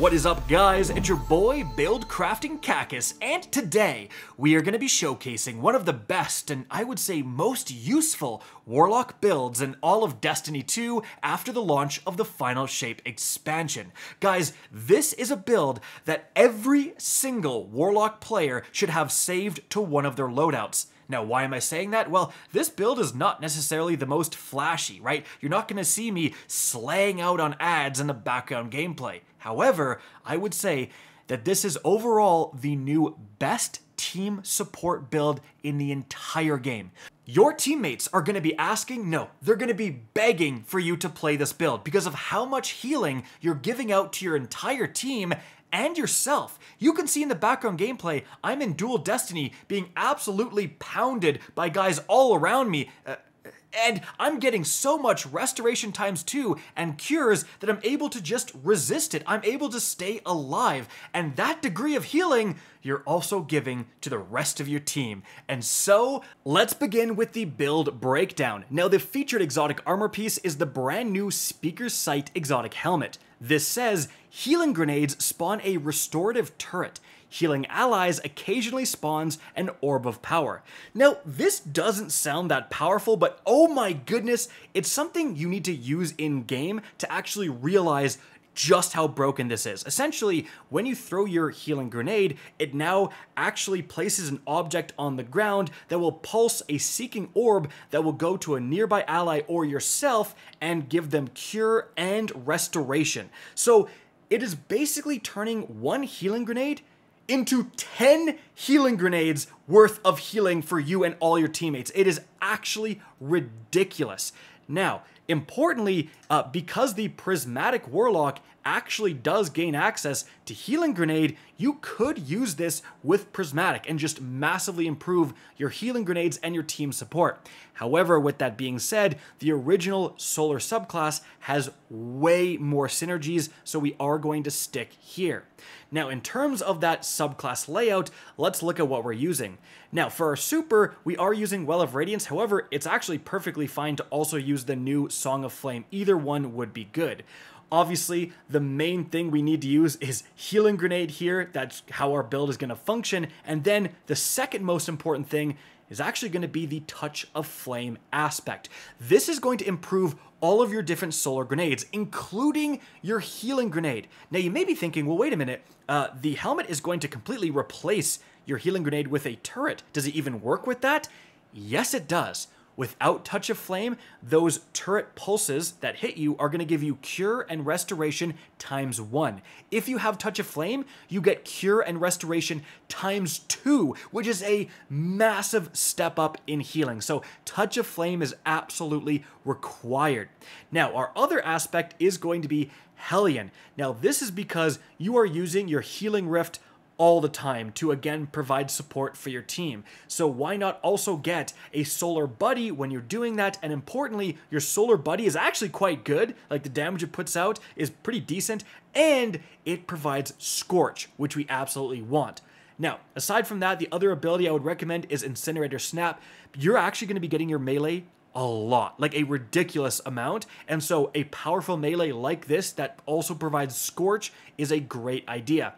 What is up, guys? It's your boy Build Crafting Cactus, and today we are going to be showcasing one of the best and I would say most useful Warlock builds in all of Destiny 2 after the launch of the Final Shape expansion. Guys, this is a build that every single Warlock player should have saved to one of their loadouts. Now, why am I saying that? Well, this build is not necessarily the most flashy, right? You're not going to see me slaying out on ads in the background gameplay. However, I would say that this is overall the new best team support build in the entire game. Your teammates are going to be asking, no, they're going to be begging for you to play this build because of how much healing you're giving out to your entire team and yourself. You can see in the background gameplay, I'm in dual Destiny being absolutely pounded by guys all around me. And I'm getting so much restoration ×2 and cures that I'm able to just resist it. I'm able to stay alive. And that degree of healing, you're also giving to the rest of your team. And so, let's begin with the build breakdown. Now, the featured exotic armor piece is the brand new Speaker's Sight exotic helmet. This says, healing grenades spawn a restorative turret. Healing allies occasionally spawns an orb of power. Now, this doesn't sound that powerful, but oh my goodness, it's something you need to use in game to actually realize just how broken this is. Essentially, when you throw your healing grenade, it now actually places an object on the ground that will pulse a seeking orb that will go to a nearby ally or yourself and give them cure and restoration. So it is basically turning one healing grenade into 10 healing grenades worth of healing for you and all your teammates. It is actually ridiculous. Now, importantly, because the Prismatic Warlock actually does gain access to healing grenade, you could use this with Prismatic and just massively improve your healing grenades and your team support. However, with that being said, the original Solar subclass has way more synergies, so we are going to stick here. Now, in terms of that subclass layout, let's look at what we're using. Now, for our super, we are using Well of Radiance. However, it's actually perfectly fine to also use the new Song of Flame. Either one would be good. Obviously, the main thing we need to use is Healing Grenade here. That's how our build is going to function. And then the second most important thing is actually going to be the Touch of Flame aspect. This is going to improve all of your different solar grenades, including your healing grenade. Now, you may be thinking, well, wait a minute. The helmet is going to completely replace your healing grenade with a turret. Does it even work with that? Yes, it does. Without Touch of Flame, those turret pulses that hit you are going to give you cure and restoration ×1. If you have Touch of Flame, you get cure and restoration ×2, which is a massive step up in healing. So Touch of Flame is absolutely required. Now, our other aspect is going to be Hellion. Now, this is because you are using your Healing Rift all the time to again provide support for your team. So why not also get a Solar Buddy when you're doing that? And importantly, your Solar Buddy is actually quite good. Like, the damage it puts out is pretty decent, and it provides Scorch, which we absolutely want. Now, aside from that, the other ability I would recommend is Incinerator Snap. You're actually going to be getting your melee a lot, like a ridiculous amount, and so a powerful melee like this that also provides Scorch is a great idea.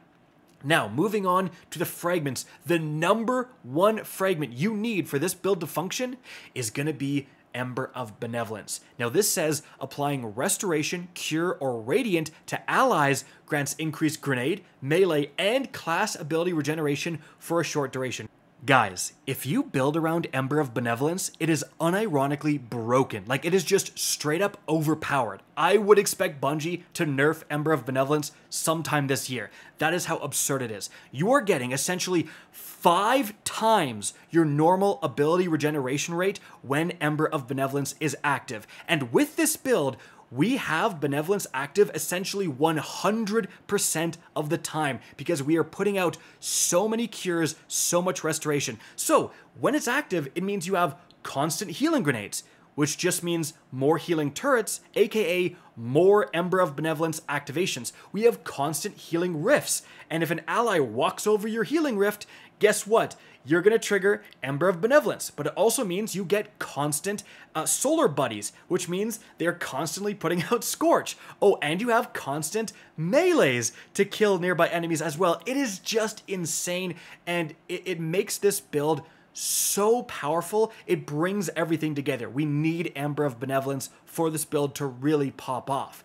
Now, moving on to the fragments, the number one fragment you need for this build to function is going to be Ember of Benevolence. Now, this says applying Restoration, Cure, or Radiant to allies grants increased grenade, melee, and class ability regeneration for a short duration. Guys, if you build around Ember of Benevolence, it is unironically broken. Like, it is just straight up overpowered. I would expect Bungie to nerf Ember of Benevolence sometime this year. That is how absurd it is. You are getting essentially 5 times your normal ability regeneration rate when Ember of Benevolence is active. And with this build, we have Benevolence active essentially 100% of the time because we are putting out so many cures, so much restoration. So when it's active, it means you have constant healing grenades, which just means more healing turrets, aka more Ember of Benevolence activations. We have constant healing rifts, and if an ally walks over your healing rift, guess what? You're going to trigger Ember of Benevolence, but it also means you get constant solar buddies, which means they're constantly putting out Scorch. Oh, and you have constant melees to kill nearby enemies as well. It is just insane, and it makes this build so powerful. It brings everything together. We need Ember of Benevolence for this build to really pop off.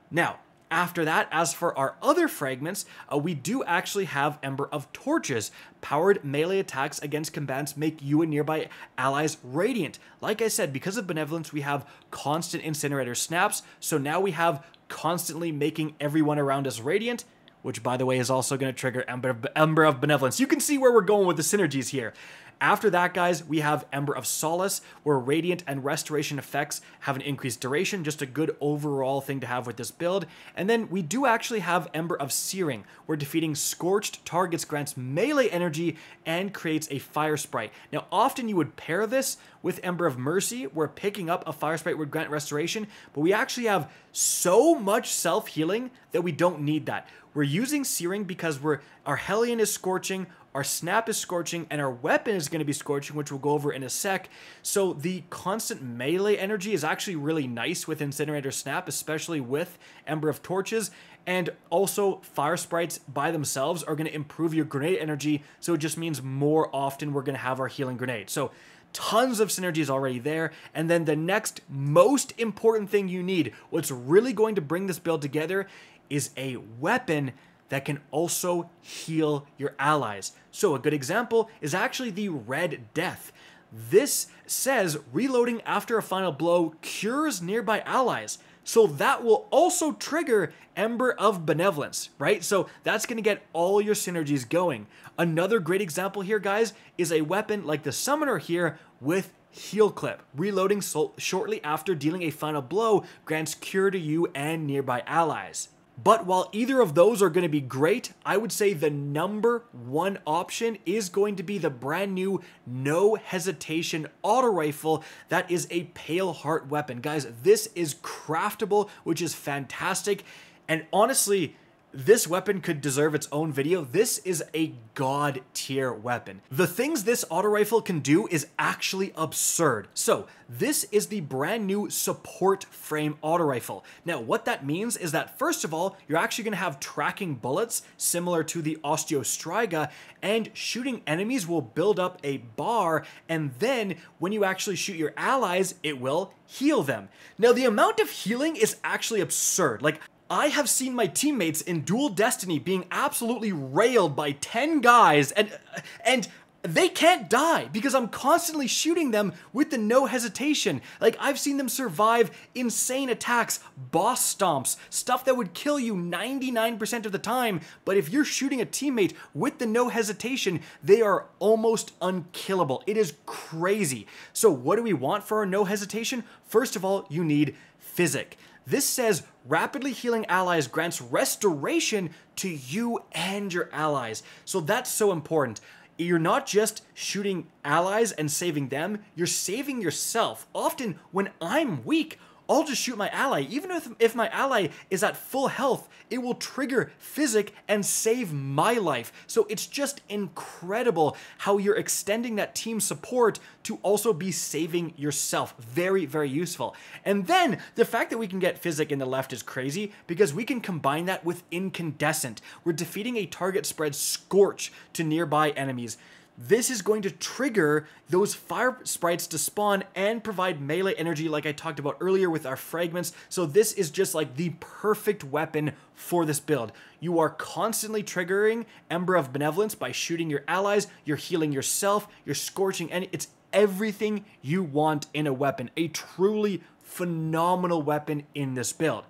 Now, after that, as for our other fragments, we do actually have Ember of Torches. Powered melee attacks against combatants make you and nearby allies radiant. Like I said, because of Benevolence, we have constant incinerator snaps, so now we have constantly making everyone around us radiant, which, by the way, is also going to trigger Ember of Benevolence. You can see where we're going with the synergies here. After that, guys, we have Ember of Solace, where Radiant and Restoration effects have an increased duration, just a good overall thing to have with this build. And then we do actually have Ember of Searing, where defeating scorched targets grants melee energy and creates a fire sprite. Now, often you would pair this with Ember of Mercy, where picking up a fire sprite would grant restoration, but we actually have so much self-healing that we don't need that. We're using Searing because our Hellion is scorching, our Snap is scorching, and our weapon is going to be scorching, which we'll go over in a sec. So the constant melee energy is actually really nice with Incinerator Snap, especially with Ember of Torches. And also, fire sprites by themselves are going to improve your grenade energy, so it just means more often we're going to have our healing grenade. So tons of synergies already there. And then the next most important thing you need, what's really going to bring this build together, is a weapon that can also heal your allies. So a good example is actually the Red Death. This says reloading after a final blow cures nearby allies. So that will also trigger Ember of Benevolence, right? So that's going to get all your synergies going. Another great example here, guys, is a weapon like the Summoner here with Heal Clip. Reloading shortly after dealing a final blow grants cure to you and nearby allies. But while either of those are going to be great, I would say the number one option is going to be the brand new No Hesitation auto rifle that is a Pale Heart weapon. Guys, this is craftable, which is fantastic. And honestly, this weapon could deserve its own video. This is a god tier weapon. The things this auto rifle can do is actually absurd. So this is the brand new support frame auto rifle. Now what that means is that first of all, you're actually going to have tracking bullets similar to the Osteostriga, and shooting enemies will build up a bar, and then when you actually shoot your allies, it will heal them. Now the amount of healing is actually absurd. Like, I have seen my teammates in Dual Destiny being absolutely railed by 10 guys, and they can't die because I'm constantly shooting them with the No Hesitation. Like, I've seen them survive insane attacks, boss stomps, stuff that would kill you 99% of the time, but if you're shooting a teammate with the No Hesitation, they are almost unkillable. It is crazy. So what do we want for our No Hesitation? First of all, you need Physic. This says rapidly healing allies grants restoration to you and your allies. So that's so important. You're not just shooting allies and saving them, you're saving yourself. Often when I'm weak, I'll just shoot my ally. Even if my ally is at full health, it will trigger Physic and save my life. So it's just incredible how you're extending that team support to also be saving yourself. Very, very useful. And then the fact that we can get Physic in the left is crazy because we can combine that with Incandescent. We're defeating a target spread Scorch to nearby enemies. This is going to trigger those fire sprites to spawn and provide melee energy like I talked about earlier with our fragments. So this is just like the perfect weapon for this build. You are constantly triggering Ember of Benevolence by shooting your allies, you're healing yourself, you're scorching, and it's everything you want in a weapon. A truly phenomenal weapon in this build.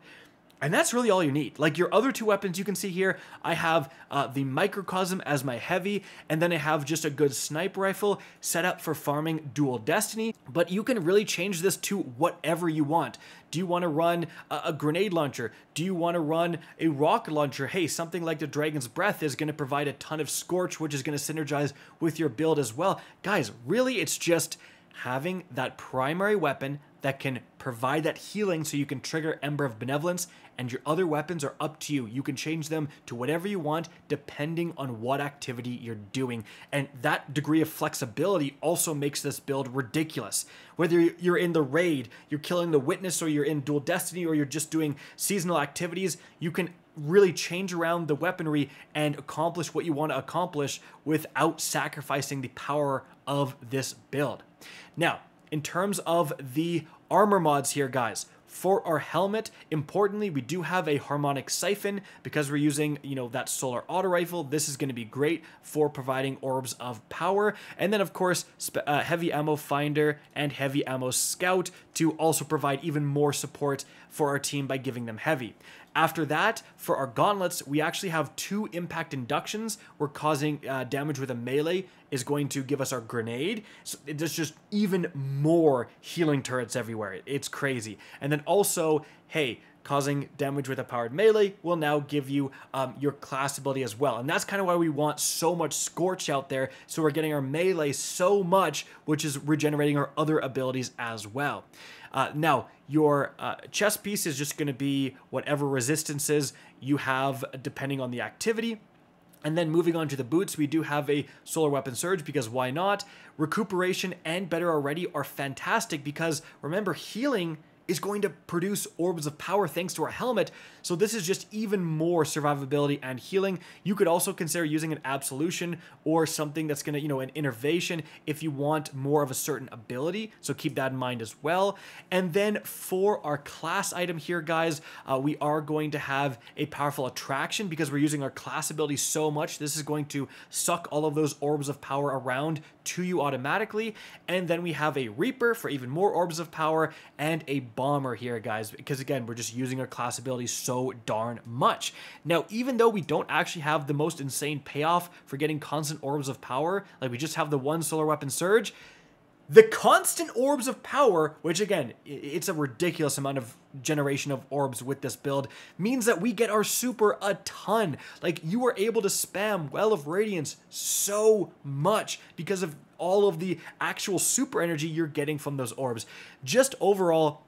And that's really all you need. Like your other two weapons you can see here, I have the Microcosm as my heavy, and then I have just a good sniper rifle set up for farming Dual Destiny, but you can really change this to whatever you want. Do you want to run a grenade launcher? Do you want to run a rocket launcher? Hey, something like the Dragon's Breath is going to provide a ton of Scorch, which is going to synergize with your build as well. Guys, really, it's just having that primary weapon that can provide that healing so you can trigger Ember of Benevolence, and your other weapons are up to you. You can change them to whatever you want depending on what activity you're doing. And that degree of flexibility also makes this build ridiculous. Whether you're in the raid, you're killing the witness, or you're in Dual Destiny, or you're just doing seasonal activities, you can really change around the weaponry and accomplish what you want to accomplish without sacrificing the power of this build. Now, in terms of the armor mods here, guys, for our helmet, importantly, we do have a harmonic siphon because we're using, that solar auto rifle. This is going to be great for providing orbs of power. And then, of course, heavy ammo finder and heavy ammo scout to also provide even more support for our team by giving them heavy. After that, for our gauntlets, we actually have 2 impact inductions. We're causing damage with a melee is going to give us our grenade. So there's just even more healing turrets everywhere. It's crazy. And then also, hey, causing damage with a powered melee will now give you your class ability as well. And that's kind of why we want so much Scorch out there. So we're getting our melee so much, which is regenerating our other abilities as well. Now, your chest piece is just going to be whatever resistances you have depending on the activity. And then moving on to the boots, we do have a Solar Weapon Surge because why not? Recuperation and Better Already are fantastic because remember, healing is going to produce orbs of power thanks to our helmet. So this is just even more survivability and healing. You could also consider using an absolution or something that's going to, an innervation if you want more of a certain ability. So keep that in mind as well. And then for our class item here, guys, we are going to have a powerful attraction because we're using our class ability so much. This is going to suck all of those orbs of power around to you automatically. And then we have a Reaper for even more orbs of power and a Bomber here, guys, because again, we're just using our class abilities so darn much. Now, even though we don't actually have the most insane payoff for getting constant orbs of power, like we just have the 1 Solar Weapon Surge, the constant orbs of power, which again, it's a ridiculous amount of generation of orbs with this build, means that we get our super a ton. Like, you are able to spam Well of Radiance so much because of all of the actual super energy you're getting from those orbs. Just overall,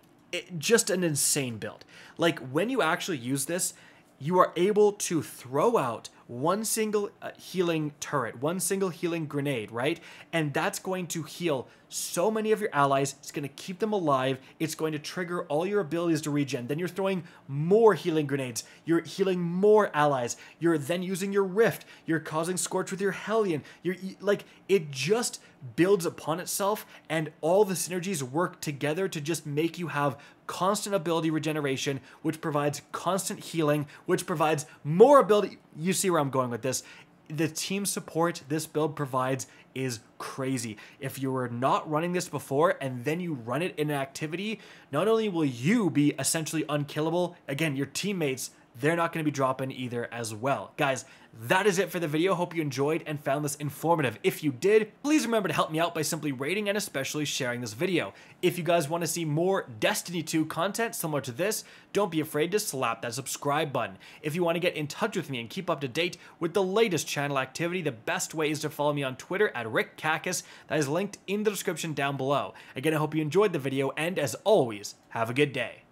just an insane build. Like, when you actually use this, you are able to throw out one single healing turret, one single healing grenade, right? And that's going to heal so many of your allies. It's going to keep them alive. It's going to trigger all your abilities to regen. Then you're throwing more healing grenades. You're healing more allies. You're then using your Rift. You're causing Scorch with your Hellion. It just builds upon itself, and all the synergies work together to just make you have constant ability regeneration, which provides constant healing, which provides more ability. You see where I'm going with this. The team support this build provides is crazy. If you were not running this before and then you run it in an activity, not only will you be essentially unkillable, again, your teammates, they're not going to be dropping either as well. Guys, that is it for the video. Hope you enjoyed and found this informative. If you did, please remember to help me out by simply rating and especially sharing this video. If you guys want to see more Destiny 2 content similar to this, don't be afraid to slap that subscribe button. If you want to get in touch with me and keep up to date with the latest channel activity, the best way is to follow me on Twitter at RickCacus. That is linked in the description down below. Again, I hope you enjoyed the video, and as always, have a good day.